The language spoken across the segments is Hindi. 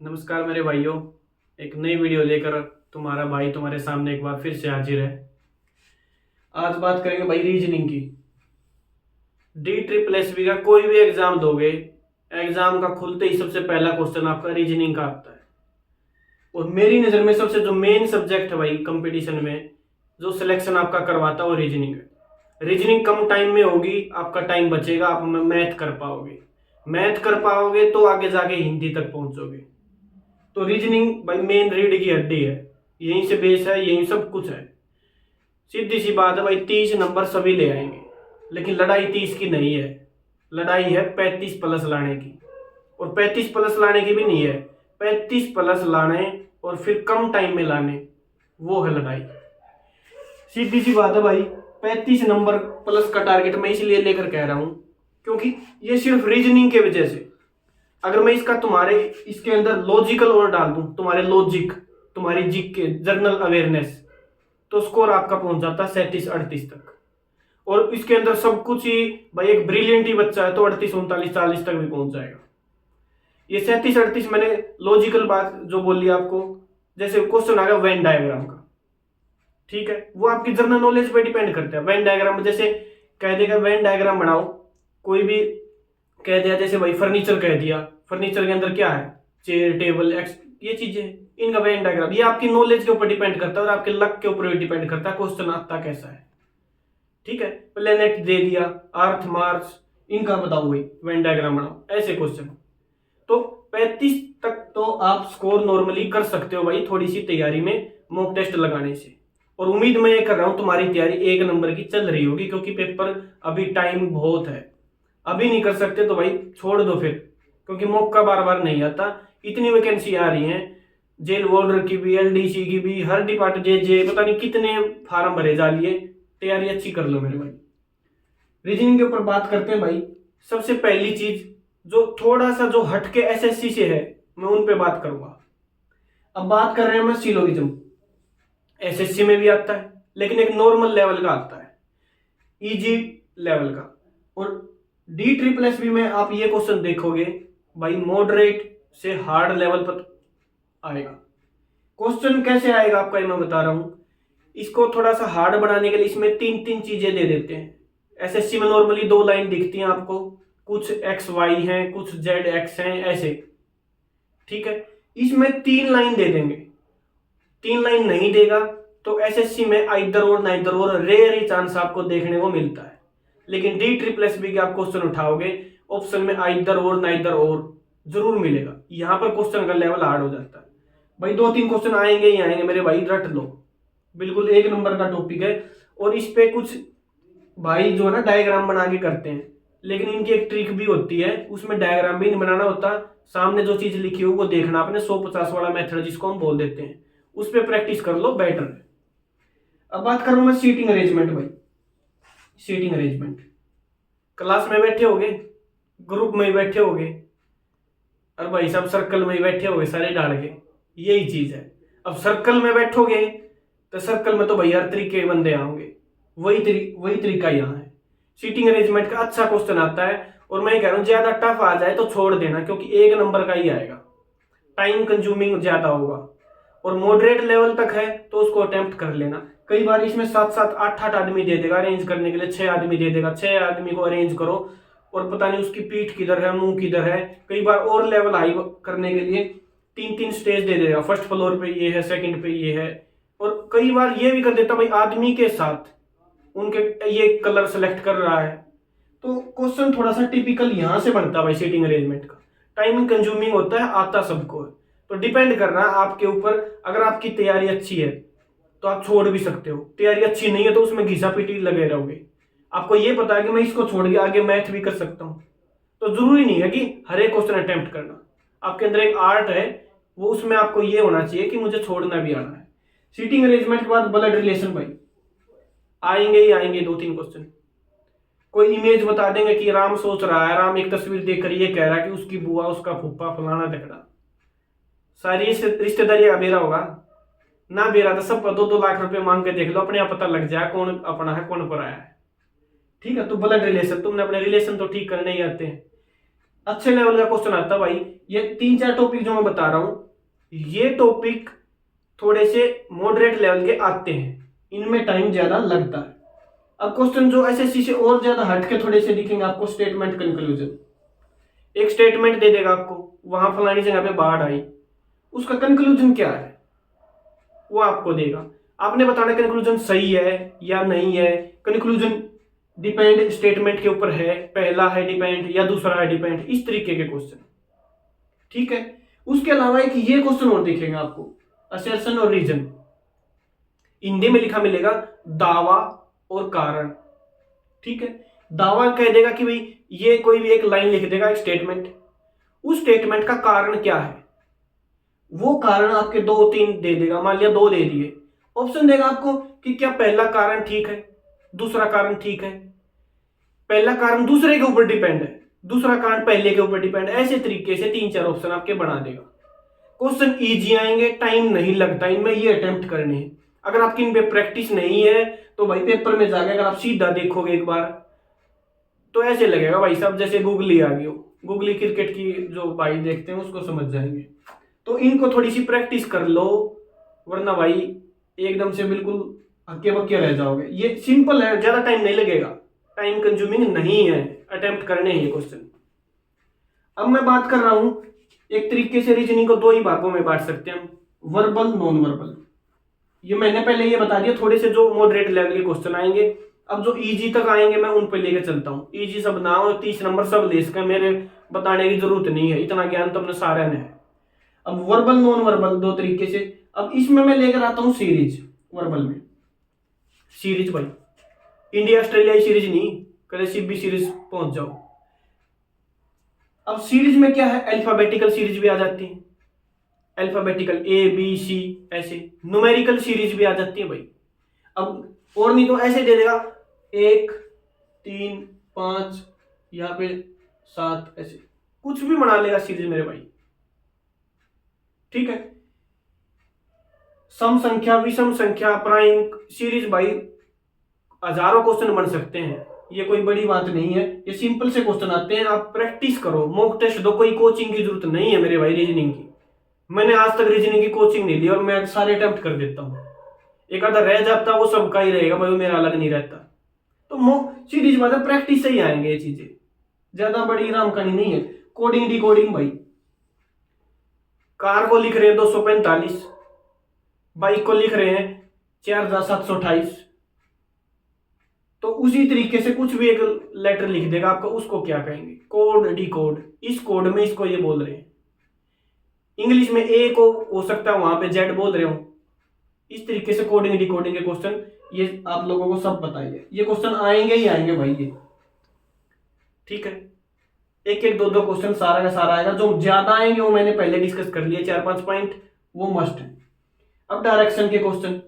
नमस्कार मेरे भाइयों। एक नई वीडियो लेकर तुम्हारा भाई तुम्हारे सामने एक बार फिर से हाजिर है। आज बात करेंगे भाई रीजनिंग की। DSSS का कोई भी एग्जाम दोगे, एग्जाम का खुलते ही सबसे पहला क्वेश्चन आपका रीजनिंग का आता है। और मेरी नज़र में सबसे जो मेन सब्जेक्ट है भाई कंपटीशन में, जो सिलेक्शन आपका करवाता है वो रीजनिंग है। रीजनिंग कम टाइम में होगी, आपका टाइम बचेगा, आप मैथ कर पाओगे। मैथ कर पाओगे तो आगे जाके हिंदी तक पहुंचोगे। तो रीजनिंग भाई मेन रीढ़ की हड्डी है, यहीं से बेस है, यहीं सब कुछ है। सीधी सी बात है भाई, 30 नंबर सभी ले आएंगे, लेकिन लड़ाई 30 की नहीं है, लड़ाई है 35 प्लस लाने की। और 35 प्लस लाने की भी नहीं है, 35 प्लस लाने और फिर कम टाइम में लाने, वो है लड़ाई। सीधी सी बात है भाई, 35 नंबर प्लस का टारगेट मैं इसलिए लेकर कह रहा हूं क्योंकि ये सिर्फ रीजनिंग के वजह से। अगर मैं इसका तुम्हारे इसके अंदर लॉजिकल और डाल दूं, तुम्हारे लॉजिक, तुम्हारी जिक के जनरल अवेयरनेस, तो स्कोर आपका पहुंच जाता है 37-38 तक। और इसके अंदर सब कुछ ही भाई, एक ब्रिलियंट ही बच्चा है तो 38-39-40 तक भी पहुंच जाएगा। ये 37-38 मैंने लॉजिकल बात जो बोली आपको, जैसे क्वेश्चन आ गया वेन डायग्राम का, ठीक है, वो आपकी जनरल नॉलेज पे डिपेंड करता है। वेन डायग्राम जैसे कह देगा वेन डायग्राम बनाओ, कोई भी कह दिया, जैसे भाई फर्नीचर कह दिया, फर्नीचर के अंदर क्या है, चेयर टेबल एक्स, ये चीजें, इनका वेन डायग्राम, ये आपकी नॉलेज के ऊपर डिपेंड करता है और आपके लक के ऊपर भी डिपेंड करता है क्वेश्चन आता कैसा है। ठीक है, प्लेनेट दे दिया, अर्थ मार्स, इनका बताओ भाई वेन डायग्राम बनाओ, ऐसे क्वेश्चन। तो 35 तक तो आप स्कोर नॉर्मली कर सकते हो भाई, थोड़ी सी तैयारी में, मॉक टेस्ट लगाने से। और उम्मीद मैं ये कर रहा हूं तुम्हारी तैयारी 1 नंबर की चल रही होगी, क्योंकि पेपर अभी टाइम बहुत है। अभी नहीं कर सकते तो भाई छोड़ दो फिर, क्योंकि मौका बार बार नहीं आता। इतनी वैकेंसी आ रही हैं, जेल वार्डर की भी, LDC की भी, हर डिपार्टमेंट जे पता नहीं कितने फार्म भरे जा लिए। तैयारी अच्छी कर लो मेरे भाई। रीजनिंग के ऊपर बात करते हैं भाई। सबसे पहली चीज जो थोड़ा सा जो हटके SSC से है, मैं उन पे बात करूंगा। अब बात कर रहे हैं मैं सिलोगिज्म। SSC में भी आता है, लेकिन एक नॉर्मल लेवल का आता है, इजी लेवल का। और DSSS में आप ये क्वेश्चन देखोगे भाई, मॉडरेट से हार्ड लेवल पर आएगा। क्वेश्चन कैसे आएगा आपका ये मैं बता रहा हूं। इसको थोड़ा सा हार्ड बनाने के लिए इसमें 3-3 चीजें दे देते हैं। SSC में नॉर्मली 2 लाइन दिखती हैं आपको, कुछ XY हैं, कुछ ZX हैं, ऐसे, ठीक है। इसमें 3 लाइन दे देंगे। 3 लाइन नहीं देगा तो SSC में आइदर और नाइदर और, रेयर ही चांस आपको देखने को मिलता है। लेकिन DSSS के आप क्वेश्चन उठाओगे, ऑप्शन में आइदर और नाइदर और जरूर मिलेगा। यहां पर क्वेश्चन का लेवल हार्ड हो जाता है भाई। 2-3 क्वेश्चन आएंगे ही आएंगे मेरे भाई, रट लो, बिल्कुल 1 नंबर का टॉपिक है। और इस पे कुछ भाई जो है ना डायग्राम बना के करते हैं, लेकिन इनकी एक ट्रिक भी होती है, उसमें डायग्राम भी नहीं बनाना होता, सामने जो चीज लिखी हो वो देखना आपने। 100-50 वाला मेथड जिसको हम बोल देते हैं, उस पर प्रैक्टिस कर लो, बेटर है। अब बात करूं मैं सीटिंग अरेंजमेंट भाई। सीटिंग अरेंजमेंट, क्लास में बैठे होगे, ग्रुप में बैठे होगे, और भाई सब सर्कल में बैठे होगे सारे डाल के, यही चीज है। अब सर्कल में बैठोगे तो सर्कल में तो भाई हर तरीके के बंदे आएंगे, वही तरीका यहाँ है। सीटिंग अरेंजमेंट का अच्छा क्वेश्चन आता है, और मैं कह रहा हूँ ज्यादा टफ आ जाए तो छोड़ देना, क्योंकि 1 नंबर का ही आएगा, टाइम कंज्यूमिंग ज्यादा होगा। और मॉडरेट लेवल तक है तो उसको अटेम्प्ट कर लेना। कई बार इसमें 7-7, 8-8 आदमी दे देगा अरेंज करने के लिए, 6 आदमी दे देगा, 6 आदमी को अरेंज करो, और पता नहीं उसकी पीठ किधर है, मुंह किधर है। कई बार और लेवल हाई करने के लिए 3-3 स्टेज दे देगा, फर्स्ट फ्लोर पे ये है, सेकंड पे ये है। और कई बार ये भी कर देता भाई, आदमी के साथ उनके ये कलर सेलेक्ट कर रहा है। तो क्वेश्चन थोड़ा सा टिपिकल यहां से बनता है भाई सीटिंग अरेंजमेंट का। टाइमिंग कंज्यूमिंग होता है, आता सबको है, तो डिपेंड कर रहा है आपके ऊपर। अगर आपकी तैयारी अच्छी है तो आप छोड़ भी सकते हो, तैयारी अच्छी नहीं है तो उसमें घिसा पीटी लगे रहोगे। आपको ये पता है कि मैं इसको छोड़ के आगे मैथ भी कर सकता हूं, तो जरूरी नहीं है कि हर एक क्वेश्चन अटेम्प्ट करना। आपके अंदर एक आर्ट है, वो उसमें आपको ये होना चाहिए कि मुझे छोड़ना भी आना है। सीटिंग अरेंजमेंट के बाद ब्लड रिलेशन भाई, आएंगे ही आएंगे 2-3 क्वेश्चन। कोई इमेज बता देंगे कि राम सोच रहा है, राम एक तस्वीर देखकर ये कह रहा है कि उसकी बुआ, उसका फूफा, फलाना ढकड़ा, सारी रिश्तेदारी का बेरा होगा ना। बेरा तो सब 2-2 लाख रुपए मांग के देख लो, अपने आप पता लग जाए कौन अपना है कौन पराया है। ठीक है, तो ब्लड रिलेशन, तुमने अपने रिलेशन तो ठीक करने ही आते हैं। अच्छे लेवल का क्वेश्चन आता है भाई। ये 3-4 टॉपिक जो मैं बता रहा हूं, ये टॉपिक थोड़े से मॉडरेट लेवल के आते हैं, इनमें टाइम ज्यादा लगता है। अब क्वेश्चन जो एसएससी से और ज्यादा हटके थोड़े से दिखेंगे आपको, स्टेटमेंट कंक्लूजन। एक स्टेटमेंट दे देगा आपको, वहां फलानी जगह पे बाढ़ आई, उसका कंक्लूजन क्या है वो आपको देगा। आपने बताना कंक्लूजन सही है या नहीं है। कंक्लूजन डिपेंड स्टेटमेंट के ऊपर है, पहला है डिपेंड या दूसरा है डिपेंड, इस तरीके के क्वेश्चन। ठीक है। उसके अलावा एक ये क्वेश्चन और दिखेगा आपको, असर्शन और रीजन। हिंदी में लिखा मिलेगा दावा और कारण। ठीक है। दावा कह देगा कि भाई ये कोई भी एक लाइन लिख देगा, एक स्टेटमेंट, उस स्टेटमेंट का कारण क्या है, वो कारण आपके 2-3 दे देगा। मान लिया 2 दे दिए, ऑप्शन देगा आपको कि क्या पहला कारण ठीक है, दूसरा कारण ठीक है, पहला कारण दूसरे के ऊपर डिपेंड है, दूसरा कारण पहले के ऊपर डिपेंड है। ऐसे तरीके से 3-4 ऑप्शन आपके बना देगा। क्वेश्चन इजी आएंगे, टाइम नहीं लगता इनमें, ये अटेम्प्ट करने हैं। अगर आपकी इन पे प्रैक्टिस नहीं है तो भाई पेपर में जाके अगर आप सीधा देखोगे एक बार तो ऐसे लगेगा भाई साहब जैसे गूगली आ गई हो। गूगली क्रिकेट की जो भाई देखते हैं उसको समझ जाएंगे। तो इनको थोड़ी सी प्रैक्टिस कर लो, वरना भाई एकदम से बिल्कुल हक्के बक्के रह जाओगे। ये सिंपल है, ज्यादा टाइम नहीं लगेगा, टाइम कंज्यूमिंग नहीं है, अटेम्प्ट करने हैं ये क्वेश्चन। अब मैं बात कर रहा हूं, एक तरीके से रीजनिंग को 2 ही भागों में बांट सकते हैं हम, वर्बल नॉन वर्बल। ये मैंने पहले ये बता दिया, थोड़े से जो मॉडरेट लेवल के क्वेश्चन आएंगे। अब जो इजी तक आएंगे मैं उन पे लेके चलता हूँ। इजी सब ना हो, 30 नंबर सब ले सके, मेरे बताने की जरूरत नहीं है, इतना ज्ञान तो अपने सारे ने है। अब वर्बल नॉन वर्बल 2 तरीके से। अब इसमें मैं लेकर आता हूँ सीरीज। वर्बल में सीरीज भाई, इंडिया ऑस्ट्रेलिया सीरीज नहीं, कभी सीबी सीरीज पहुंच जाओ। अब सीरीज में क्या है, अल्फाबेटिकल सीरीज भी आ जाती है, अल्फाबेटिकल A B C, ऐसे न्यूमेरिकल सीरीज भी आ जाती है भाई। अब और नहीं तो ऐसे दे देगा 1 3 5 यहाँ पे 7, ऐसे कुछ भी बना लेगा सीरीज मेरे भाई। ठीक है। सम संख्या, विषम संख्या, प्राइम सीरीज भाई हजारों क्वेश्चन बन सकते हैं, ये कोई बड़ी बात नहीं है। ये सिंपल से क्वेश्चन आते हैं, आप प्रैक्टिस करो, मॉक टेस्ट दो, कोई कोचिंग की जरूरत नहीं है मेरे भाई रीजनिंग की। मैंने आज तक रीजनिंग की कोचिंग नहीं ली और मैं सारे अटेम्प्ट कर देता हूँ। एक आधा रह जाता वो सबका ही रहेगा भाई, वो मेरा अलग नहीं रहता। तो सीरीज बात है, प्रैक्टिस से ही आएंगे ये चीजें, ज्यादा बड़ी राम कहानी नहीं है। कोडिंग डिकोडिंग भाई, कार को लिख रहे हैं 245, बाइक को लिख रहे हैं 4728, तो उसी तरीके से कुछ भी एक लेटर लिख देगा आपको, उसको क्या कहेंगे, कोड डिकोड। इस कोड में इसको ये बोल रहे हैं। इंग्लिश में ए को हो सकता है वहां पे जेड बोल रहे हो। इस तरीके से कोडिंग डिकोडिंग के क्वेश्चन ये आप लोगों को सब बताइए, ये क्वेश्चन आएंगे ही आएंगे भाई ये। ठीक है। एक एक 2 क्वेश्चन सारा का सारा आएगा, जो ज्यादा आएंगे वो मैंने पहले डिस्कस कर लिए, 4-5 पॉइंट वो मस्ट है। अब डायरेक्शन के क्वेश्चन,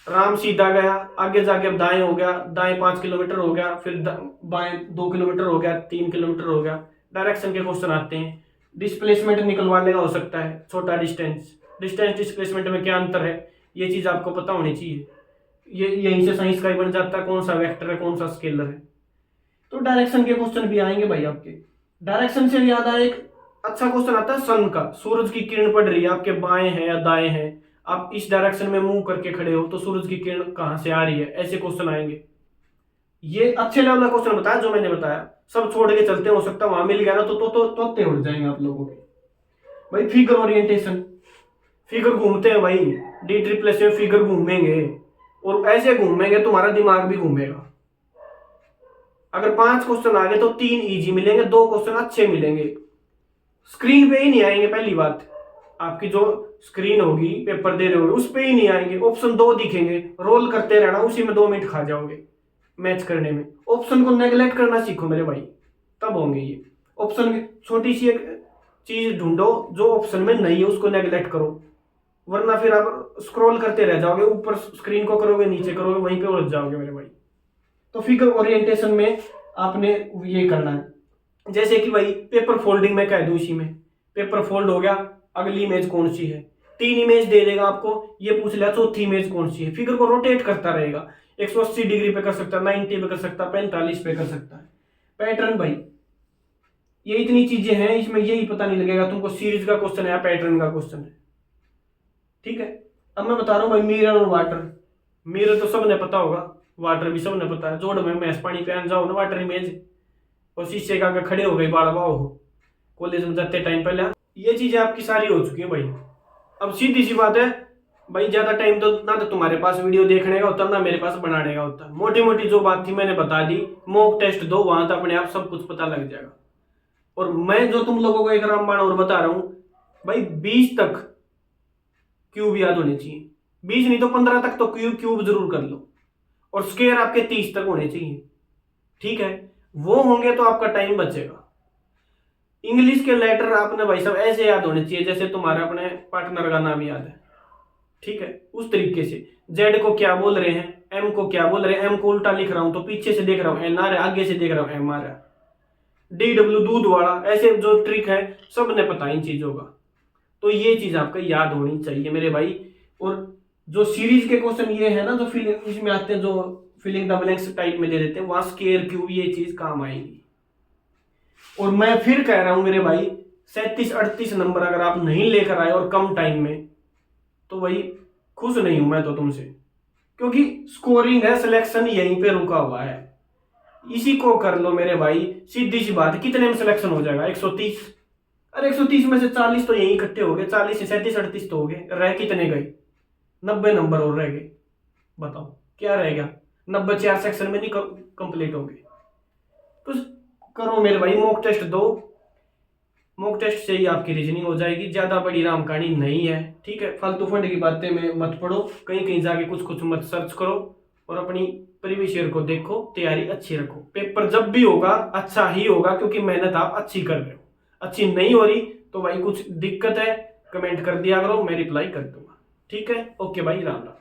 राम सीधा गया, आगे जाके अब दाएं हो गया, दाएं 5 किलोमीटर हो गया, फिर बाएं 2 किलोमीटर हो गया, 3 किलोमीटर हो गया। डायरेक्शन के क्वेश्चन आते हैं। डिस्प्लेसमेंट निकलवा लेगा, हो सकता है छोटा डिस्टेंस, डिस्टेंस डिस्प्लेसमेंट में क्या अंतर है, ये चीज आपको पता होनी चाहिए। ये यहीं से साइंस का ही बन जाता है, कौन सा वेक्टर है कौन सा स्केलर है। तो डायरेक्शन के क्वेश्चन भी आएंगे भाई आपके। डायरेक्शन से याद आया, एक अच्छा क्वेश्चन आता है सन का। सूरज की किरण पड़ रही है, आपके बाएं है या दाएं है, आप इस डायरेक्शन में मुंह करके खड़े हो तो सूरज की किरण कहां से आ रही है, ऐसे क्वेश्चन आएंगे। ये अच्छे लेवल का क्वेश्चन बताया जो मैंने बताया, सब छोड़ के चलते, हो सकता है वहां मिल गया ना तो तोते उड़ जाएंगे आप लोगों के भाई। फिगर ओरिएंटेशन, फिगर घूमते हैं भाई, डी ट्रिपल एस में फिगर घूमेंगे और ऐसे घूमेंगे तुम्हारा दिमाग भी घूमेगा। अगर 5 क्वेश्चन आ गए तो 3 इजी मिलेंगे, 2 क्वेश्चन अच्छे मिलेंगे। स्क्रीन पे ही नहीं आएंगे, पहली बात आपकी जो स्क्रीन होगी पेपर दे रहे होगे उस पे ही नहीं आएंगे। ऑप्शन 2 दिखेंगे, रोल करते रहना, उसी में 2 मिनट खा जाओगे मैच करने में। ऑप्शन को नेगलेक्ट करना सीखो मेरे भाई, तब होंगे ये ऑप्शन। छोटी सी एक चीज ढूंढो जो ऑप्शन में नहीं है, उसको नेगलेक्ट करो, वरना फिर आप स्क्रॉल करते रह जाओगे, ऊपर स्क्रीन को करोगे नीचे करोगे, वहीं पे उलझ जाओगे मेरे भाई। तो फिगर ओरिएंटेशन में आपने ये करना है, जैसे कि भाई पेपर फोल्डिंग में कह दूं, इसी में पेपर फोल्ड हो गया, अगली इमेज कौन सी है, 3 इमेज दे देगा आपको, ये पूछ लिया चौथी इमेज कौन सी है। फिगर को रोटेट करता रहेगा, 180 डिग्री पे कर सकता है, 90 पे कर सकता है, 45 पे कर सकता है। पैटर्न भाई, ये इतनी चीजें हैं, इसमें यही पता नहीं लगेगा तुमको सीरीज का क्वेश्चन है या पैटर्न का क्वेश्चन है। ठीक है, अब मैं बता रहा हूँ भाई मिरर और वाटर। मिरर तो सबने पता होगा, वाटर भी सबने पता है। जोड़ में मैस पानी पहन जाओ ना वाटर इमेज, और शीशे का खड़े हो गए बाढ़ बाओ हो कॉलेज में जाते टाइम पहले, ये चीजें आपकी सारी हो चुकी है भाई। अब सीधी सी बात है भाई, ज्यादा टाइम तो ना तो तुम्हारे पास वीडियो देखने का होता ना मेरे पास बनाने का होता। मोटी मोटी जो बात थी मैंने बता दी, मॉक टेस्ट दो, वहां तो अपने आप सब कुछ पता लग जाएगा। और मैं जो तुम लोगों को एक रामबाण और बता रहा हूं भाई, 20 तक क्यूब याद होने चाहिए, 20 नहीं तो 15 तक तो क्यूब जरूर कर लो, और स्क्वायर आपके 30 तक होने चाहिए। ठीक है, वो होंगे तो आपका टाइम बचेगा। इंग्लिश के लेटर आपने भाई साहब ऐसे याद होने चाहिए जैसे तुम्हारा अपने पार्टनर का नाम याद है। ठीक है, उस तरीके से जेड को क्या बोल रहे हैं, एम को क्या बोल रहे हैं, एम को उल्टा लिख रहा हूं तो पीछे से देख रहा हूं एन आ रहा है, आगे से देख रहा हूं एम आ रहा है। डी डब्ल्यू दूध वाला, ऐसे जो ट्रिक है सबने पता इन चीजों का। तो ये चीज आपको याद होनी चाहिए मेरे भाई। और जो सीरीज के क्वेश्चन ये है ना, जो फिलिंग इसमें आते हैं, जो फिलिंग द ब्लैंक्स टाइप में दे देते हैं, वहां स्क्वायर क्यूब ये चीज काम आएगी। और मैं फिर कह रहा हूं मेरे भाई, 37-38 नंबर अगर आप नहीं लेकर आए और कम टाइम में, तो भाई खुश नहीं हूं मैं तो तुमसे, क्योंकि स्कोरिंग है, सिलेक्शन यहीं पे रुका हुआ है। इसी को कर लो मेरे भाई, सीधी सी बात है। कितने में सिलेक्शन हो जाएगा? 130। अरे 130 में से 40 तो यहीं इकट्ठे हो गए, 40 से 37-38 तो हो गए, रह कितने गए? 90 नंबर और रह गए। बताओ क्या रहेगा? 90 4 सेक्शन में नहीं कंप्लीट होंगे। तो करो मेरे भाई, मॉक टेस्ट दो, मॉक टेस्ट से ही आपकी रीजनिंग हो जाएगी। ज्यादा बड़ी राम कहानी नहीं है। ठीक है, फालतू फंड की बातें में मत पढ़ो, कहीं कहीं जाके कुछ कुछ मत सर्च करो, और अपनी प्रीवियस ईयर को देखो, तैयारी अच्छी रखो। पेपर जब भी होगा अच्छा ही होगा, क्योंकि मेहनत आप अच्छी कर रहे हो। अच्छी नहीं हो रही तो भाई कुछ दिक्कत है, कमेंट कर दिया करो, मैं रिप्लाई कर दूंगा। ठीक है, ओके भाई, राम राम।